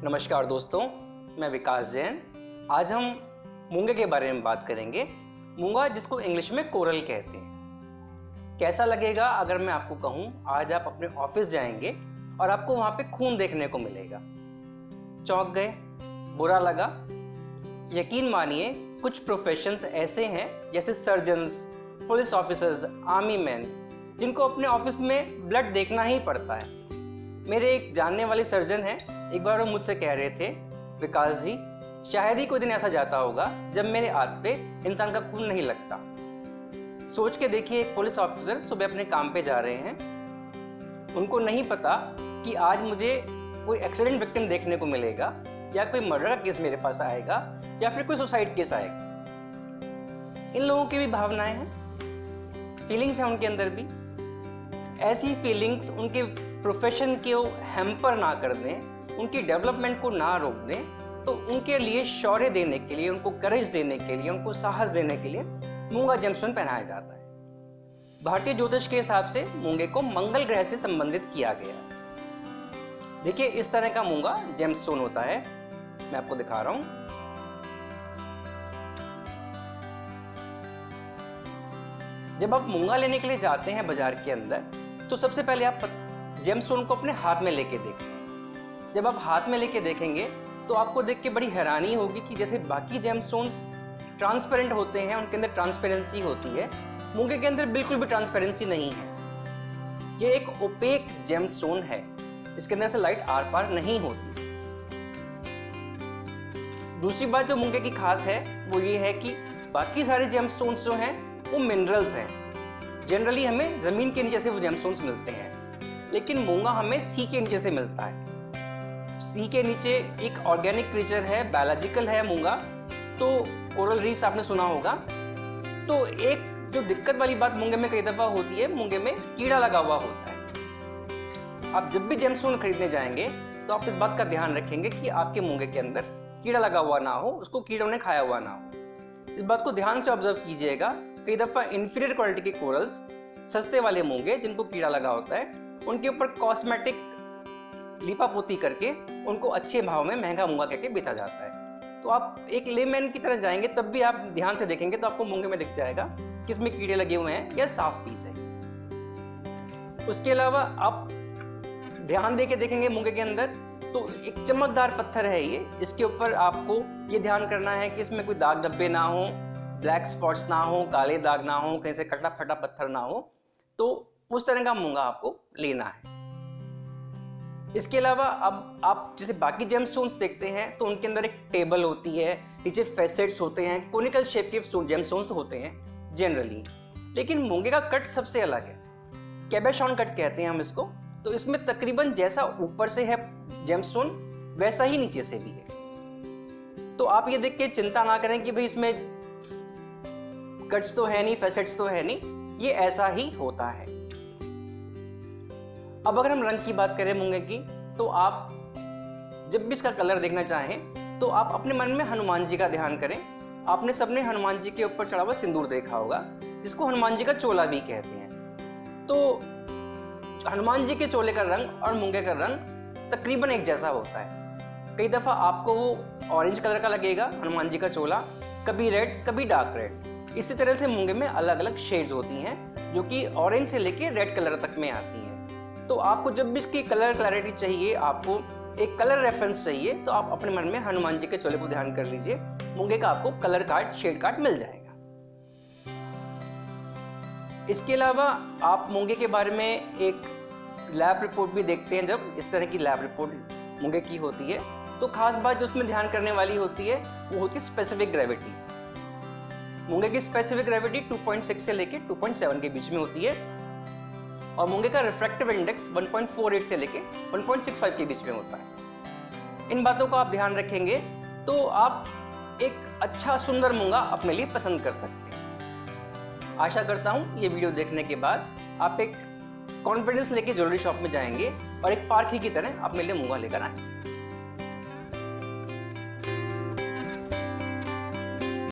नमस्कार दोस्तों, मैं विकास जैन। आज हम मूंगे के बारे में बात करेंगे। मूंगा जिसको इंग्लिश में कोरल कहते हैं। कैसा लगेगा अगर मैं आपको कहूँ आज आप अपने ऑफिस जाएंगे और आपको वहाँ पे खून देखने को मिलेगा। चौंक गए? बुरा लगा? यकीन मानिए कुछ प्रोफेशंस ऐसे हैं जैसे surgeons, police officers, army man, जिनको अपने ऑफिस में ब्लड देखना ही पड़ता है। मेरे एक जानने वाले सर्जन हैं, एक बार वो मुझसे कह रहे थे, विकास जी शायद ही कोई दिन ऐसा जाता होगा जब मेरे हाथ पे इंसान का खून नहीं लगता। सोच के देखिए, एक पुलिस ऑफिसर सुबह अपने काम पे जा रहे हैं, उनको नहीं पता कि आज मुझे कोई एक्सीडेंट विक्टिम देखने को मिलेगा या कोई मर्डर का केस मेरे पास आएगा या फिर कोई सुसाइड केस आएगा। इन लोगों की भी भावनाएं हैं, फीलिंग्स हैं उनके अंदर भी। ऐसी फीलिंग्स उनके प्रोफेशन को हैम्पर ना कर दें, उनकी डेवलपमेंट को ना रोक दें, तो उनके लिए शौर्य देने के लिए, उनको करेज देने के लिए, उनको साहस देने के लिए मूंगा जेमस्टोन पहनाया जाता है। भारतीय ज्योतिष के हिसाब से मूंगे को मंगल ग्रह से संबंधित किया गया। देखिए इस तरह का मूंगा जेमस्टोन होता है, मैं आपको दिखा रहा हूं। जब आप मूंगा लेने के लिए जाते हैं बाजार के अंदर, तो सबसे पहले आप जेमस्टोन को अपने हाथ में लेके देखें। जब आप हाथ में लेके देखेंगे तो आपको देख के बड़ी हैरानी होगी कि जैसे बाकी जेमस्टोन्स ट्रांसपेरेंट होते हैं, उनके अंदर ट्रांसपेरेंसी होती है, मूंगे के अंदर बिल्कुल भी ट्रांसपेरेंसी नहीं है। ये एक ओपेक जेमस्टोन है, इसके अंदर से लाइट आर पार नहीं होती। दूसरी बात जो मूंगे की खास है वो ये है कि बाकी सारे जेमस्टोन्स जो हैं वो मिनरल्स हैं। जनरली हमें जमीन के नीचे से वो जेमस्टोन्स मिलते हैं, लेकिन मूंगा हमें सी के नीचे से मिलता है। सी के नीचे एक ऑर्गेनिक क्रीचर है, बायोलॉजिकल है मूंगा। तो कोरल रीफ्स आपने सुना होगा। तो एक जो दिक्कत वाली बात मूंगे में कई दफा होती है, मूंगे में कीड़ा लगा हुआ होता है। आप जब भी जेमस्टोन खरीदने जाएंगे तो आप इस बात का ध्यान रखेंगे कि आपके मूंगे के अंदर कीड़ा लगा हुआ ना हो, उसको कीड़ों ने खाया हुआ ना हो। इस बात को ध्यान से ऑब्जर्व कीजिएगा। कई दफा इंफीरियर क्वालिटी के कोरल्स, सस्ते वाले मूंगे जिनको कीड़ा लगा होता है, उनके ऊपर कॉस्मेटिक लीपापोती करके उनको अच्छे भाव में महंगा मूंगा कहके बेचा जाता है। तो आप एक लेमैन की तरह जाएंगे तब भी आप ध्यान से देखेंगे तो आपको मूंगे में दिख जाएगा कि इसमें कीड़े लगे हुए हैं या साफ पीस है। उसके अलावा आप ध्यान दे के देखेंगे मूंगे के अंदर तो एक चमकदार पत्थर है ये। इसके ऊपर आपको ये ध्यान करना है कि इसमें कोई दाग धब्बे ना हो, ब्लैक स्पॉट्स ना हो, काले दाग ना हो, कहीं से कटा फटा पत्थर ना हो। तो उस तरह का मूंगा आपको लेना है। इसके अलावा अब आप जैसे बाकी जेमस्टोन्स देखते हैं तो उनके अंदर एक टेबल होती है, नीचे फेसेट्स होते हैं, कोनिकल शेप के जेमस्टोन्स होते हैं जनरली। लेकिन मूंगे का कट सबसे अलग है, कैबेशॉन कट कहते हैं हम इसको। तो इसमें तकरीबन जैसा ऊपर से है जेमस्टोन वैसा ही नीचे से भी है। तो आप ये देख के चिंता ना करें कि भाई इसमें कट्स तो है नहीं, फेसेट्स तो है नहीं, ये ऐसा ही होता है। अब अगर हम रंग की बात करें मूंगे की, तो आप जब भी इसका कलर देखना चाहें तो आप अपने मन में हनुमान जी का ध्यान करें। आपने सबने हनुमान जी के ऊपर चढ़ा हुआ सिंदूर देखा होगा, जिसको हनुमान जी का चोला भी कहते हैं। तो हनुमान जी के चोले का रंग और मूंगे का रंग तकरीबन एक जैसा होता है। कई दफा आपको वो ऑरेंज कलर का लगेगा हनुमान जी का चोला, कभी रेड, कभी डार्क रेड। इसी तरह से मूंगे में अलग अलग शेड्स होती हैं जो कि ऑरेंज से लेके रेड कलर तक में आती हैं। तो आपको जब भी इसकी कलर क्लैरिटी चाहिए, आपको एक कलर रेफरेंस चाहिए, तो आप अपने मन में हनुमान जी के चोले को ध्यान कर लीजिए। मूंगे का आपको कलर कार्ड, शेड कार्ड मिल जाएगा। इसके अलावा आप मूंगे के बारे में एक लैब रिपोर्ट भी देखते हैं। जब इस तरह की लैब रिपोर्ट मूंगे की होती है तो खास बात जो उसमें ध्यान करने वाली होती है वो होती है स्पेसिफिक ग्रेविटी। मूंगे की स्पेसिफिक ग्रेविटी 2.6 से लेके 2.7 के बीच में होती है और मूंगे का रिफ्रैक्टिव इंडेक्स 1.48 से लेके 1.65 के बीच में होता है। इन बातों को आप ध्यान रखेंगे तो आप एक अच्छा सुंदर मूंगा अपने लिए पसंद कर सकते हैं। आशा करता हूं ये वीडियो देखने के बाद आप एक कॉन्फिडेंस लेके ज्वेलरी शॉप में जाएंगे और एक पारखी की तरह अपने लिए मूंगा लेकर आएंगे।